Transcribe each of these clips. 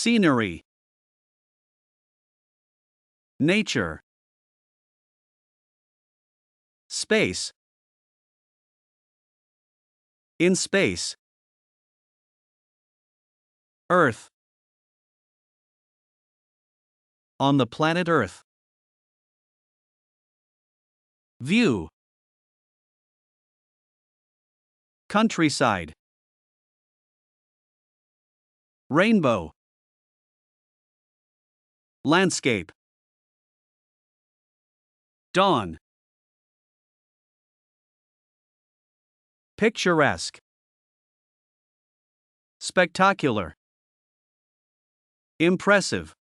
Scenery. Nature. Space. In space. Earth. On the planet Earth. View. Countryside. Rainbow. Landscape. Dawn. Picturesque. Spectacular. Impressive.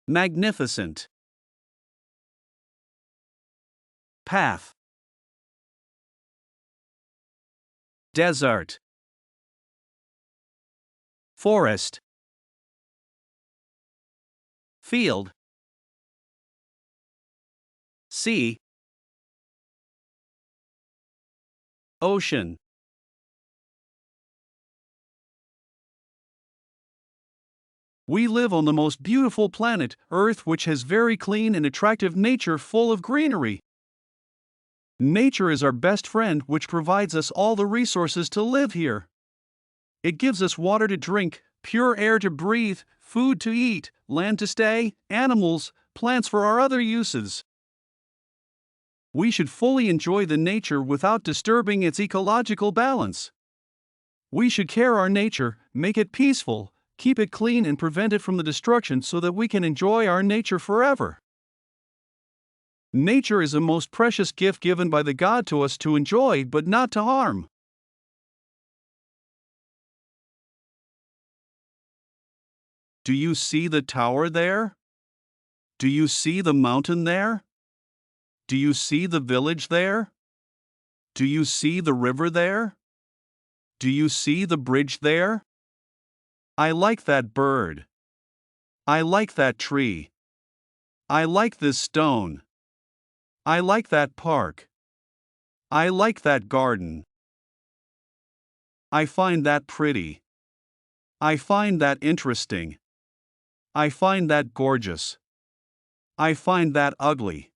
Magnificent. Path. Desert. Forest. Field. Sea. Ocean. We live on the most beautiful planet, Earth, which has very clean and attractive nature full of greenery. Nature is our best friend, which provides us all the resources to live here. It gives us water to drink, pure air to breathe, food to eat, land to stay, animals, plants for our other uses. We should fully enjoy the nature without disturbing its ecological balance. We should care our nature, make it peaceful, keep it clean and prevent it from the destruction so that we can enjoy our nature forever. Nature is a most precious gift given by the God to us to enjoy but not to harm. Do you see the tower there? Do you see the mountain there? Do you see the village there? Do you see the river there? Do you see the bridge there? I like that bird. I like that tree. I like this stone. I like that park. I like that garden. I find that pretty. I find that interesting. I find that gorgeous. I find that ugly.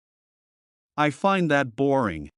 I find that boring.